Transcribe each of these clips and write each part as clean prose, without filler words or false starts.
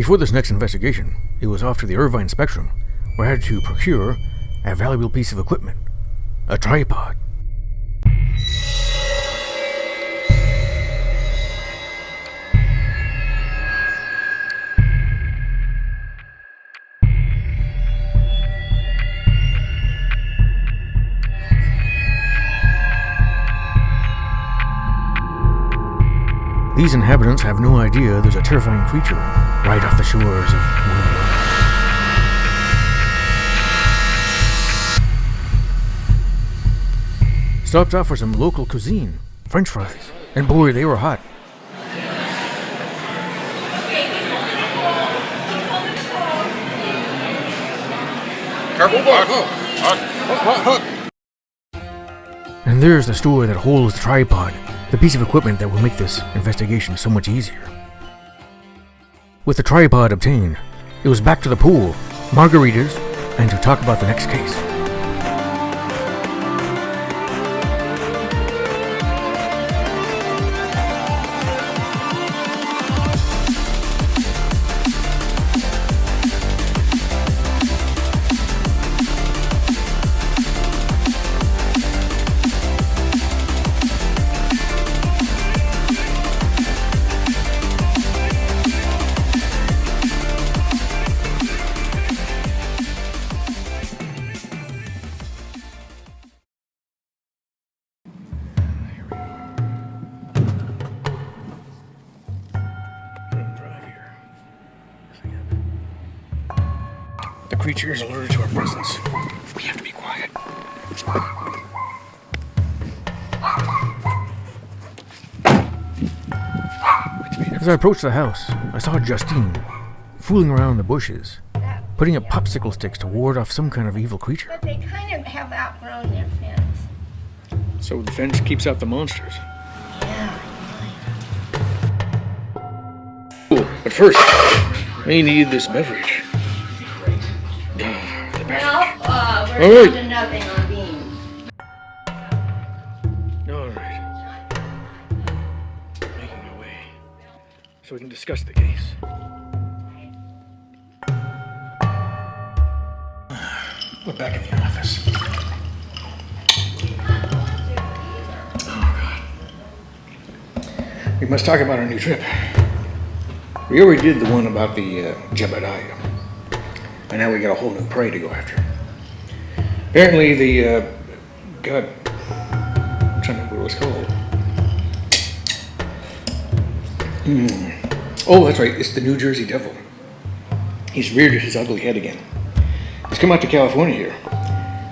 Before this next investigation, it was off to the Irvine Spectrum, where I had to procure a valuable piece of equipment, a tripod. These inhabitants have no idea there's a terrifying creature right off the shores of Mordor. Stopped off for some local cuisine, French fries, and boy, they were hot. Careful, hot. And there's the store that holds the tripod, the piece of equipment that will make this investigation so much easier. With the tripod obtained, it was back to the pool, margaritas, and to talk about the next case. The creature is alerted to our presence. We have to be quiet. As I approached the house, I saw Justine fooling around the bushes, putting up popsicle sticks to ward off some kind of evil creature. But they kind of have outgrown their fence. So the fence keeps out the monsters. Yeah. Cool. But first, I need this beverage. Well, we're down to nothing on beans. Alright. Making our way so we can discuss the case. We're back in the office. Oh, God. We must talk about our new trip. We already did the one about the Jebediah. And now we got a whole new prey to go after. Apparently the, God, I'm trying to remember what it was called. Oh, that's right, it's the New Jersey Devil. He's reared his ugly head again. He's come out to California here.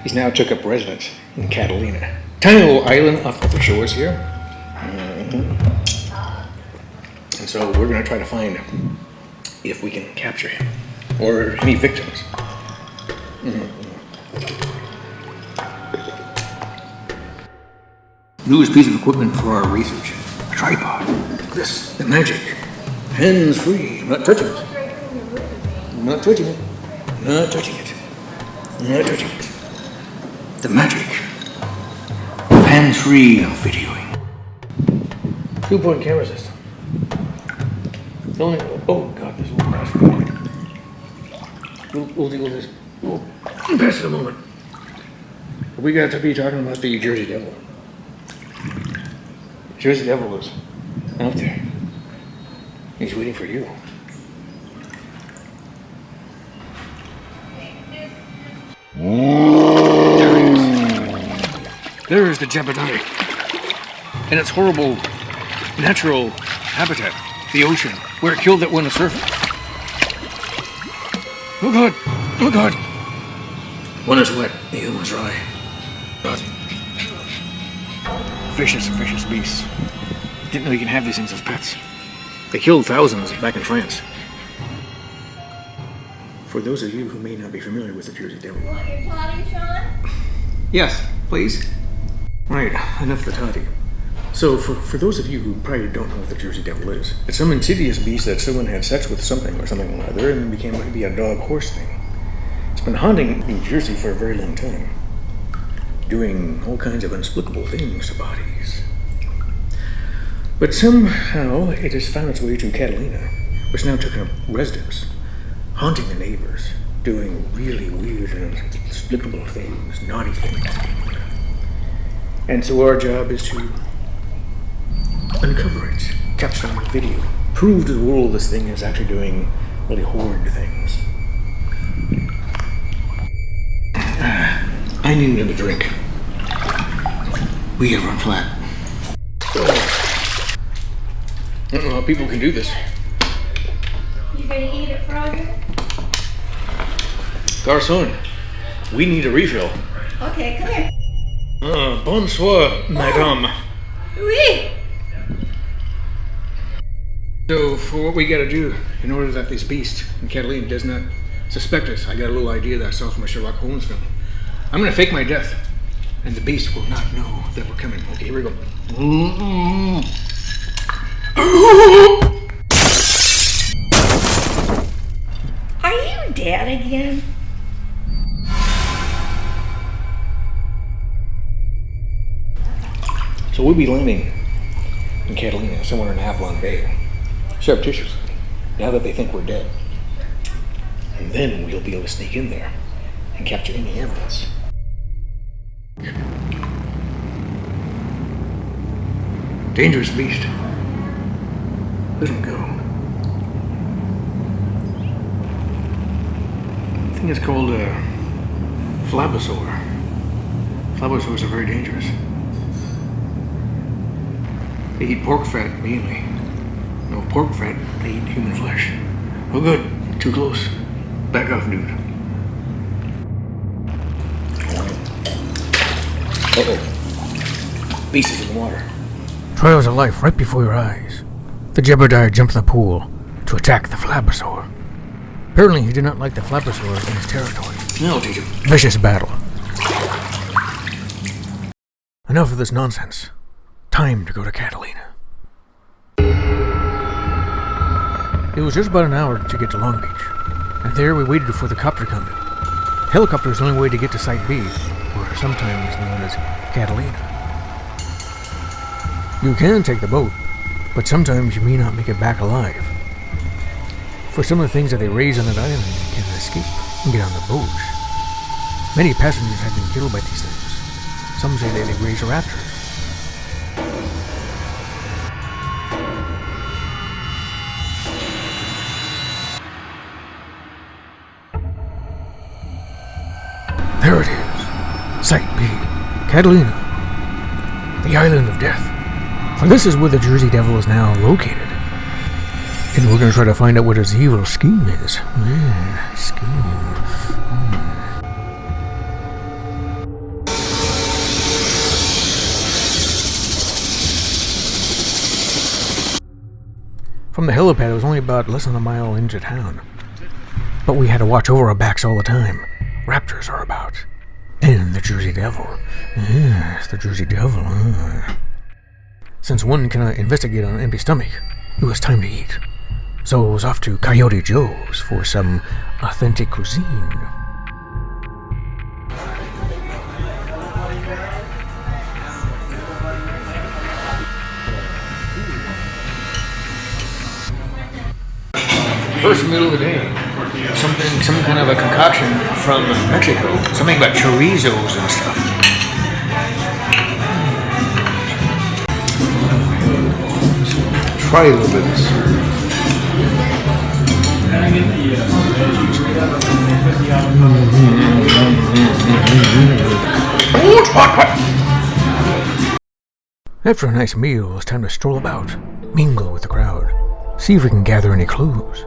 He's now took up residence in Catalina. Tiny little island off the shores here. And so we're gonna try to find if we can capture him. Or any victims. Newest piece of equipment for our research. A tripod. This, the magic. Hands free. I'm not touching it. I'm not touching it. Not touching it. Not touching it. The magic of hands-free videoing. 2-point camera system. Only, oh God, this will crash. We'll deal with this. We'll pass it a moment. We got to be talking about the Jersey Devil. Jersey Devil is out there. He's waiting for you. There he is. There's the Jebediah. And its horrible natural habitat, the ocean, where it killed that one surfer. Oh God! Oh God! One is wet, the other one's dry. God. Vicious beasts. Didn't know you can have these things as pets. They killed thousands back in France. For those of you who may not be familiar with the Jersey Devil. You want your toddy, Shawn? Yes, please. Right, enough the toddy. So, for those of you who probably don't know what the Jersey Devil is, it's some insidious beast that someone had sex with something or something or other and became maybe a dog-horse thing. It's been haunting New Jersey for a very long time, doing all kinds of inexplicable things to bodies. But somehow it has found its way to Catalina, which now took up residence, haunting the neighbors, doing really weird and inexplicable things, naughty things. And so our job is to uncover it, capture it on video, prove to the world this thing is actually doing really horrid things. I need another drink. We gotta run flat. I don't know how people can do this. You gonna eat it frozen? Garçon, we need a refill. Okay, come here. Bonsoir, madame. Oui. So, for what we gotta do, in order that this beast in Catalina does not suspect us, I got a little idea that I saw from a Sherlock Holmes film. I'm gonna fake my death, and the beast will not know that we're coming. Okay, here we go. Are you dead again? So we'll be landing in Catalina, somewhere in Avalon Bay, surreptitiously, now that they think we're dead. And then we'll be able to sneak in there and capture any evidence. Dangerous beast. Let him go. I think it's called a flabosaur. Flabosaurs are very dangerous. They eat pork fat mainly. No pork fat, they eat human flesh. Oh good, too close. Back off, dude. Uh-oh. Beast is in the water. Trials of life right before your eyes. The Jebediah jumped in the pool to attack the Flabosaur. Apparently he did not like the Flabosaur in his territory. No, teacher. Vicious battle. Enough of this nonsense. Time to go to Catalina. It was just about an hour to get to Long Beach, and there we waited for the copter to come in. Helicopter is the only way to get to Site B, or sometimes known as Catalina. You can take the boat, but sometimes you may not make it back alive. For some of the things that they raise on that island, you can escape and get on the boat. Many passengers have been killed by these things. Some say that they raise raptors. There it is. Site B. Catalina. The Island of Death. For this is where the Jersey Devil is now located. And we're going to try to find out what his evil scheme is. Yeah, scheme. From the helipad, it was only about less than a mile into town. But we had to watch over our backs all the time. Raptors are about. And the Jersey Devil. Yes, the Jersey Devil. Since one cannot investigate on an empty stomach, it was time to eat. So I was off to Coyote Joe's for some authentic cuisine. First middle of the day. Some kind of a concoction from Mexico. Something about chorizos and stuff. Try a little bit of this. Oh, it's hot, hot. After a nice meal, it's time to stroll about, mingle with the crowd, see if we can gather any clues.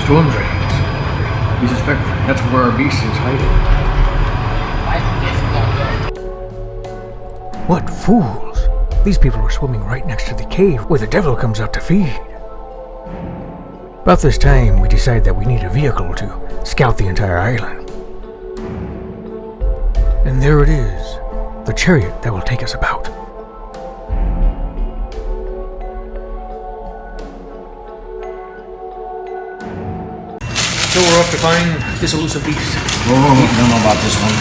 Storm drains. We suspect that's where our beast is hiding. What fools! These people were swimming right next to the cave where the devil comes out to feed. About this time, we decide that we need a vehicle to scout the entire island. And there it is, the chariot that will take us about. So we're off to find this elusive beast. Oh, I don't know about this one.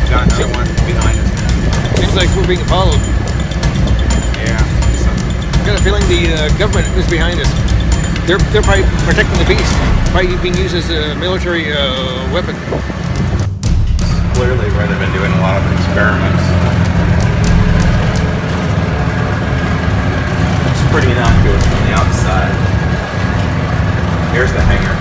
John, another one behind us. Seems like we're being followed. Yeah. I got a feeling the government is behind us. They're probably protecting the beast. Probably being used as a military weapon. Clearly where they've been doing a lot of experiments. It's pretty innocuous from the outside. Here's the hangar.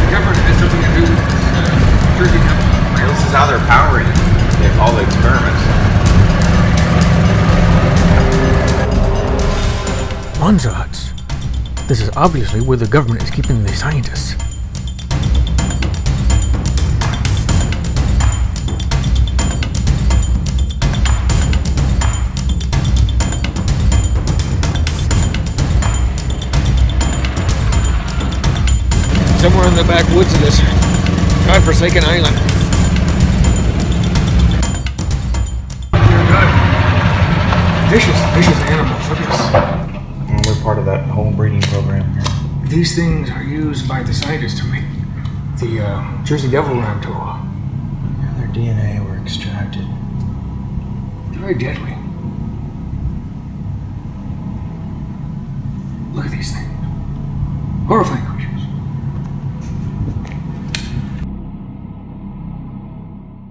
The government has something to do with Jersey Devil. Well, this is how they're powering all the experiments. Monza huts. This is obviously where the government is keeping the scientists. Somewhere in the backwoods of this godforsaken island. Dear God. Vicious animals. Look at this. Well, we're part of that whole breeding program here. These things are used by the scientists to make the Jersey Devil ram tool. Yeah, their DNA were extracted. They're very deadly. Look at these things. Horrifying creatures.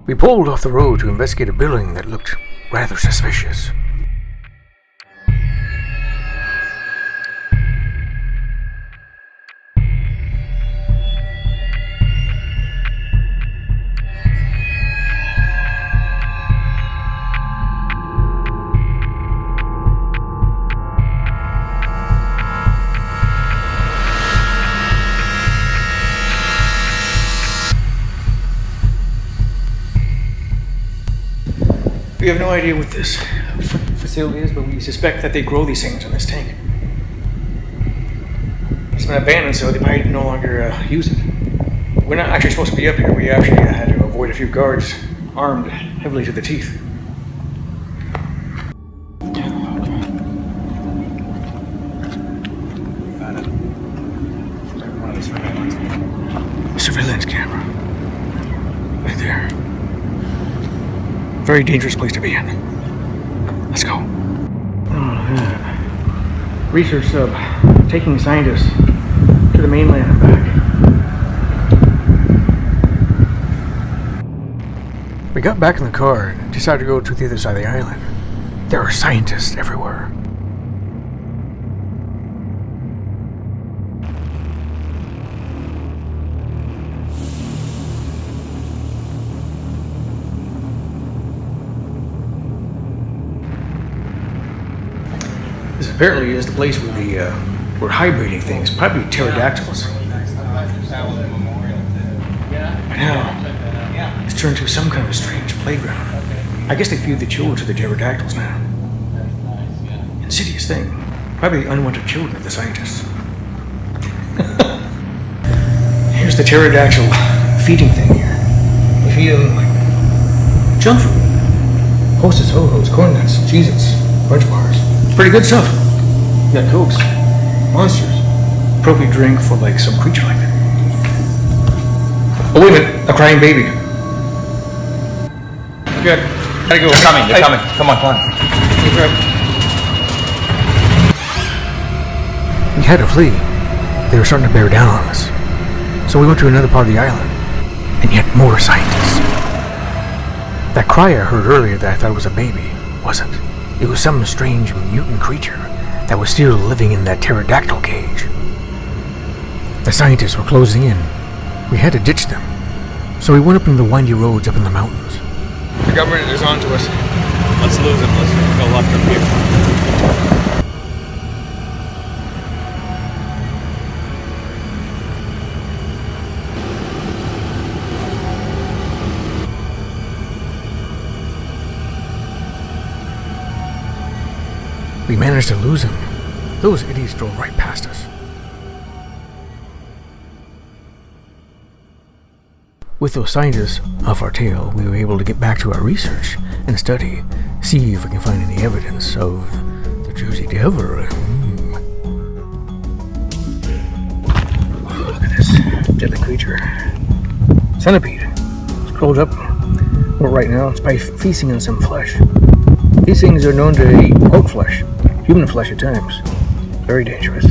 We pulled off the road to investigate a building that looked rather suspicious. We have no idea what this facility is, but we suspect that they grow these things in this tank. It's been abandoned, so they might no longer use it. We're not actually supposed to be up here. We actually had to avoid a few guards armed heavily to the teeth. Got it. One of the surveillance. Surveillance camera. Right there. Very dangerous place to be in. Let's go. Oh, yeah. Research sub taking scientists to the mainland and back. We got back in the car and decided to go to the other side of the island. There are scientists everywhere. This apparently is the place where we're hybriding things, probably pterodactyls. But now, it's turned into some kind of a strange playground. I guess they feed the children to the pterodactyls now. Insidious thing. Probably the unwanted children of the scientists. Here's the pterodactyl feeding thing here. They feed them like junk food. Hostess, ho-hos, corn nuts, Cheez-Its, Crunch Bars. Pretty good stuff. You got Cokes, Monsters. Appropriate drink for like some creature like that. Oh wait a minute, a crying baby. Good. Gotta go. They're coming, they're coming. Come on, come on. We had to flee. They were starting to bear down on us. So we went to another part of the island. And yet more scientists. That cry I heard earlier that I thought was a baby wasn't. It was some strange mutant creature that was still living in that pterodactyl cage. The scientists were closing in. We had to ditch them. So we went up into the windy roads up in the mountains. The government is on to us. Let's lose him. Let's go left up here. we managed to lose him. Those idiots drove right past us. With those scientists off our tail, we were able to get back to our research and study, see if we can find any evidence of the Jersey Devil. Look at this deadly creature. Centipede. It's curled up. Well, right now, it's by feasting on some flesh. These things are known to eat goat flesh, human flesh at times. Very dangerous.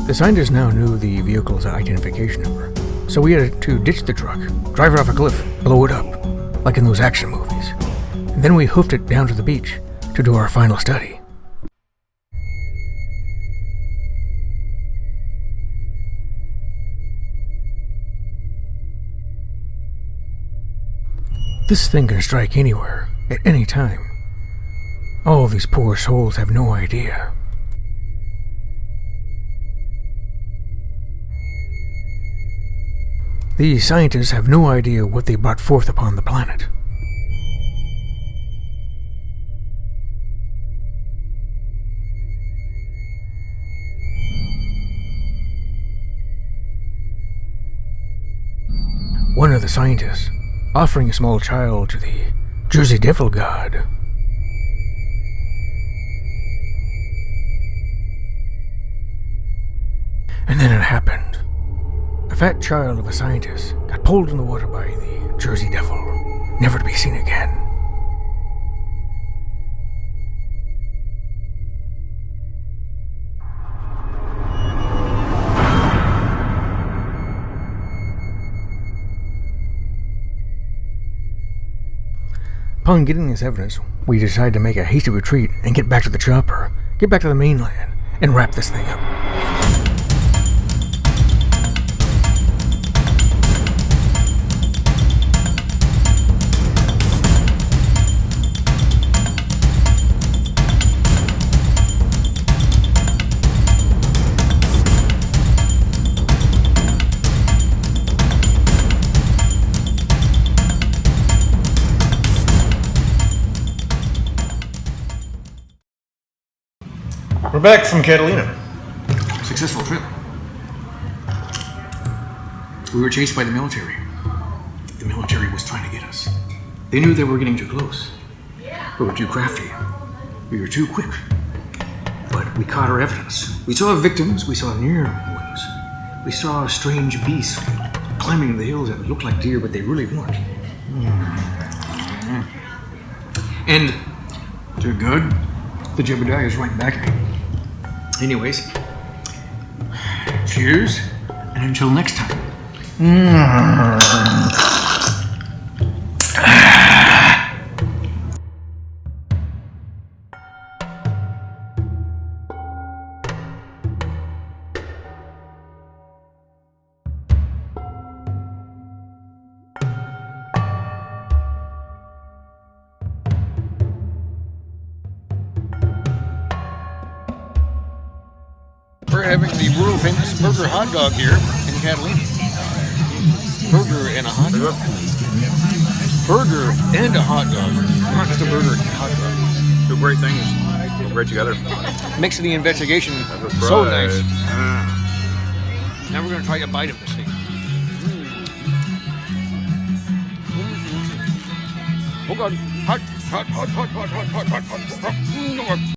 The scientists now knew the vehicle's identification number, so we had to ditch the truck, drive it off a cliff, blow it up, like in those action movies. And then we hoofed it down to the beach to do our final study. This thing can strike anywhere, at any time. All these poor souls have no idea. These scientists have no idea what they brought forth upon the planet. One of the scientists offering a small child to the Jersey Devil god. And then it happened. A fat child of a scientist got pulled in the water by the Jersey Devil, never to be seen again. Upon getting this evidence, we decided to make a hasty retreat and get back to the chopper, get back to the mainland, and wrap this thing up. We're back from Catalina. Successful trip. We were chased by the military. The military was trying to get us. They knew they were getting too close. We were too crafty. We were too quick. But we caught our evidence. We saw victims. We saw near ones. We saw strange beasts climbing the hills that looked like deer, but they really weren't. And to good, the Jebediah is right back at me. Anyways, cheers, and until next time. We're having the world famous burger hot dog here in Catalina. Burger and a hot dog. Burger and a hot dog. Not just a burger and a hot dog. Two great things. Go great together. Makes the investigation so nice. Now we're going to try a bite of this thing. Oh God. Hot, hot, hot, hot, hot, hot, hot, hot, hot, hot.